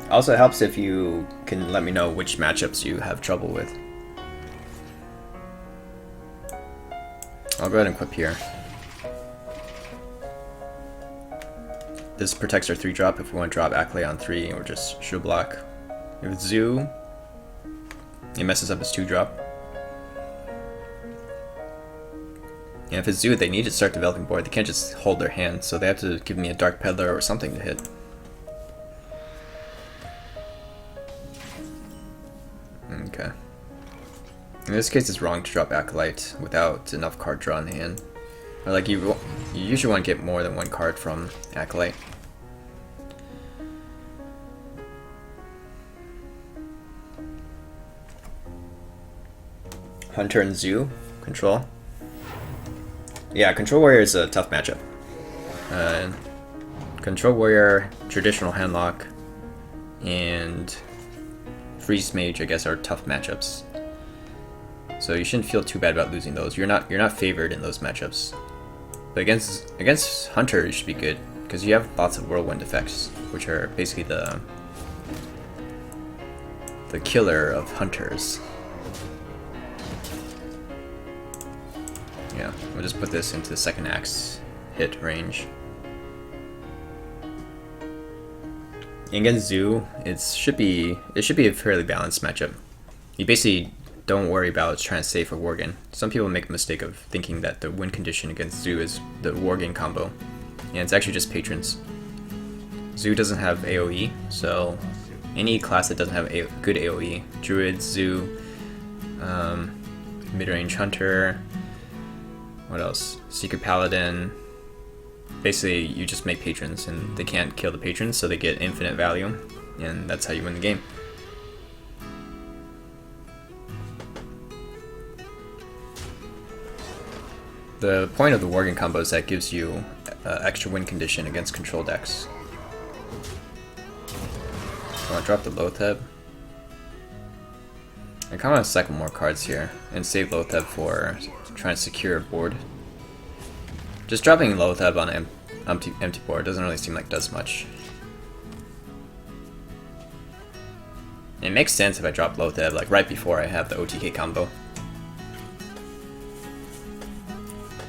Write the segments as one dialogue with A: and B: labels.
A: Also, it helps if you can let me know which matchups you have trouble with. I'll go ahead and equip here. This protects our 3-drop if we want to drop Acolyte on 3 or just shield block. If it's Zoo, it messes up his 2-drop. And if it's Zoo, they need to start developing board. They can't just hold their hand, so they have to give me a Dark Peddler or something to hit. Okay. In this case, it's wrong to drop Acolyte without enough card draw in the hand. Or like you usually want to get more than one card from Acolyte. Hunter and Zoo control. Yeah, Control Warrior is a tough matchup. Control Warrior, traditional Handlock, and Freeze Mage, I guess, are tough matchups. So you shouldn't feel too bad about losing those. You're not favored in those matchups. But against Hunter, you should be good because you have lots of Whirlwind effects, which are basically the killer of Hunters. Yeah, we'll just put this into the second axe hit range. Against Zoo, it should be a fairly balanced matchup. You basically don't worry about trying to save for Worgen. Some people make a mistake of thinking that the win condition against Zoo is the Worgen combo, and it's actually just patrons. Zoo doesn't have AoE, so any class that doesn't have good AoE, Druid, Zoo, mid-range Hunter, what else? Secret Paladin. Basically, you just make patrons, and they can't kill the patrons, so they get infinite value, and that's how you win the game. The point of the Worgen combo is that it gives you extra win condition against control decks. So I'll drop the Loatheb. I kind of want to cycle more cards here and save Loatheb for trying to secure a board. Just dropping Loatheb on an empty board doesn't really seem like it does much. It makes sense if I drop Loatheb like right before I have the OTK combo.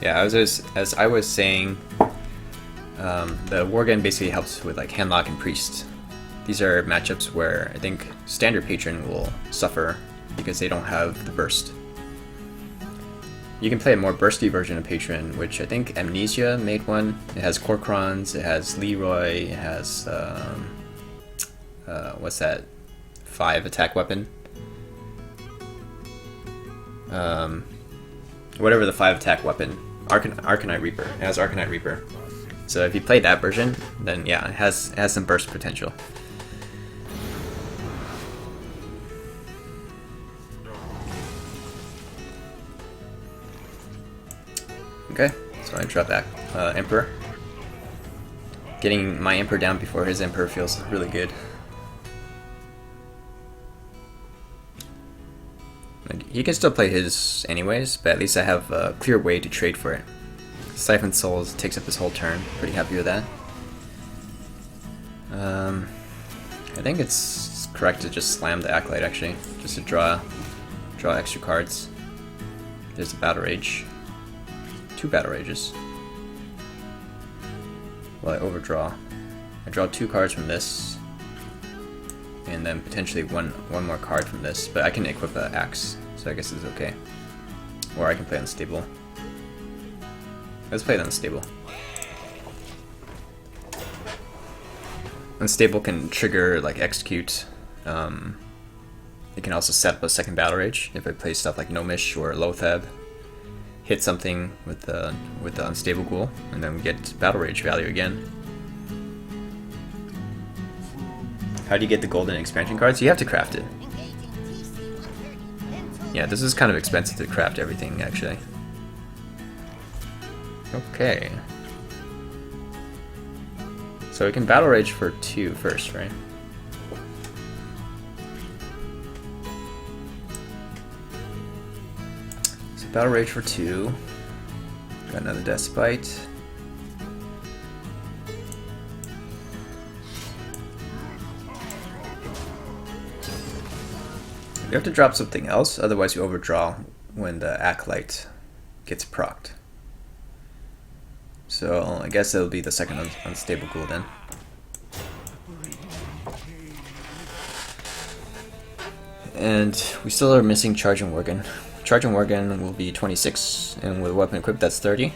A: Yeah, as I was saying, the Worgen basically helps with like Handlock and Priest. These are matchups where I think standard patron will suffer because they don't have the burst. You can play a more bursty version of Patron, which I think Amnesia made one. It has Corcrons, it has Leroy, it has what's that? 5 attack weapon. Whatever the 5 attack weapon. Arcanite Reaper. It has Arcanite Reaper. So if you play that version, then yeah, it has some burst potential. Okay, so I drop back Emperor. Getting my Emperor down before his Emperor feels really good. He can still play his anyways, but at least I have a clear way to trade for it. Siphon Souls takes up his whole turn. Pretty happy with that. I think it's correct to just slam the Acolyte actually, just to draw extra cards. There's a Battle Rage. 2 Battle Rages. Well, I overdraw. I draw 2 cards from this, and then potentially one more card from this, but I can equip an Axe, so I guess it's okay. Or I can play Unstable. Let's play Unstable. Unstable can trigger, like, Execute. It can also set up a second Battle Rage if I play stuff like Gnomish or Loatheb. Hit something with the Unstable Ghoul, and then we get Battle Rage value again. How do you get the golden expansion cards? You have to craft it. Yeah, this is kind of expensive to craft everything, actually. Okay. So we can Battle Rage for 2 first, right? So Battle Rage for 2. Got another Despite. You have to drop something else, otherwise you overdraw when the Acolyte gets procced. So I guess it'll be the second unstable ghoul then. And we still are missing Charging Worgen. Charging Worgen will be 26, and with weapon equipped that's 30.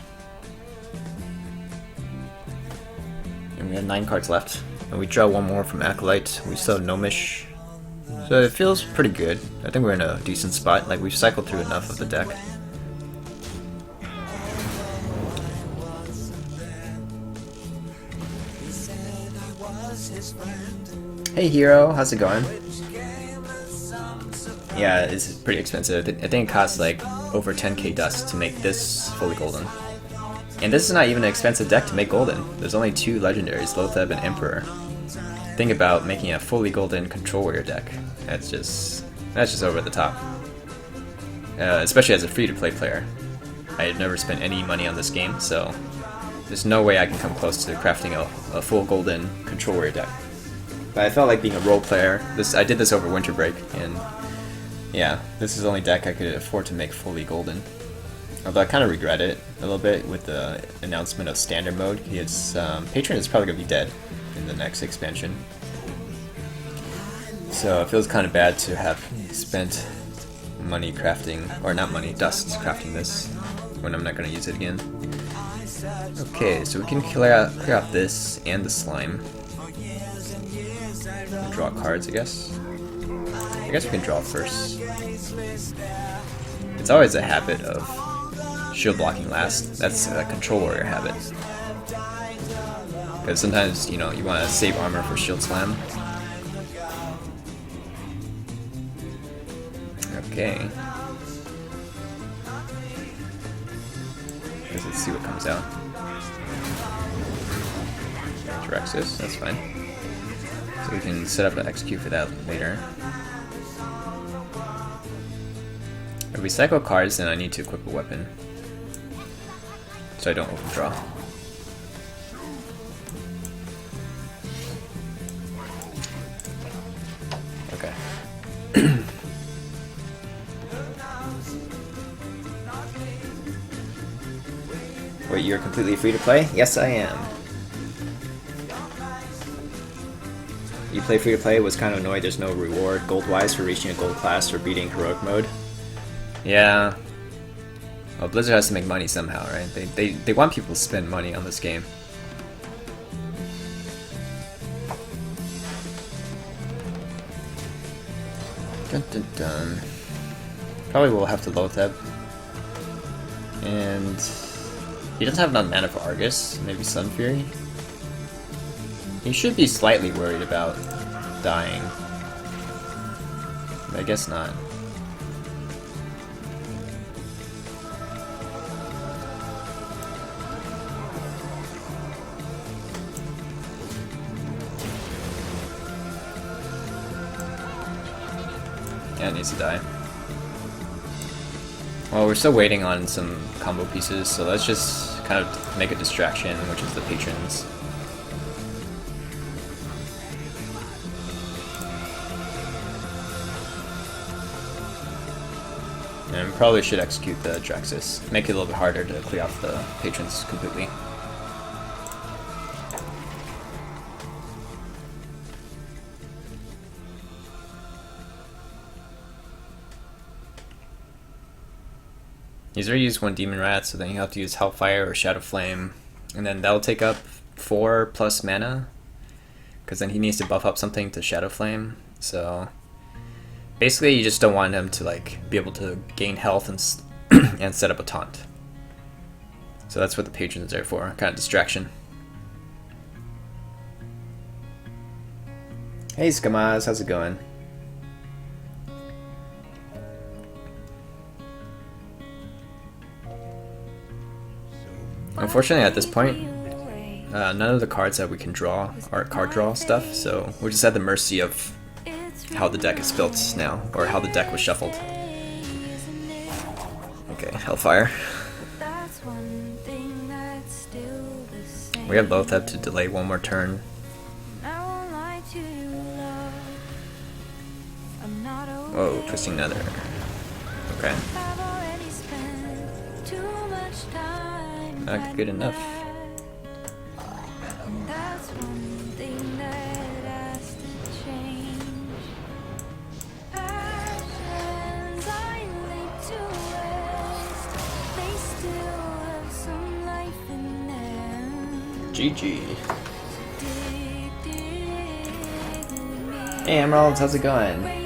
A: And we have 9 cards left. And we draw one more from Acolyte. We still have Gnomish. So it feels pretty good. I think we're in a decent spot. Like, we've cycled through enough of the deck. Hey Hero, how's it going? Yeah, it's pretty expensive. I think it costs like over 10k dust to make this fully golden. And this is not even an expensive deck to make golden. There's only 2 legendaries, Lotheb and Emperor. Think about making a fully golden Control Warrior deck. That's just over the top. Especially as a free-to-play player. I had never spent any money on this game, so there's no way I can come close to crafting a full golden Control Warrior deck. But I felt like being a role player. I did this over winter break, and yeah, this is the only deck I could afford to make fully golden. Although I kind of regret it a little bit with the announcement of standard mode. His patron is probably going to be dead in the next expansion. So it feels kind of bad to have spent money crafting, or not money, dust crafting this when I'm not going to use it again. Okay, so we can clear out this and the slime. Draw cards, I guess. I guess we can draw first. It's always a habit of shield blocking last. That's a Control Warrior habit. Because sometimes, you know, you want to save armor for shield slam. Okay. Let's see what comes out. Drexus, that's fine. So we can set up an execute for that later. If we cycle cards, then I need to equip a weapon, so I don't overdraw. Okay. Wait, you're completely free to play? Yes, I am. You play free to play, was kind of annoyed there's no reward gold-wise for reaching a gold class or beating heroic mode. Yeah. Well, Blizzard has to make money somehow, right? They want people to spend money on this game. Dun dun dun. Probably will have to Lotheb. And he doesn't have enough mana for Argus, maybe Sun Fury. He should be slightly worried about dying. But I guess not. Yeah, it needs to die. Well, we're still waiting on some combo pieces, so let's just kind of make a distraction, which is the patrons. And probably should execute the Drexus. Make it a little bit harder to clear off the patrons completely. He's already used 1 Demon Rat, so then you have to use Hellfire or Shadow Flame. And then that'll take up 4 plus mana. Because then he needs to buff up something to Shadow Flame. So basically you just don't want him to like be able to gain health and, and set up a taunt. So that's what the patron is there for, kind of distraction. Hey Skamaz, how's it going? Unfortunately, at this point, none of the cards that we can draw are card draw stuff, so we're just at the mercy of how the deck is built now, or how the deck was shuffled. Okay, Hellfire. We have both had to delay one more turn. Whoa, twisting another. Okay. Not good enough. GG. Hey Emeralds, how's it going?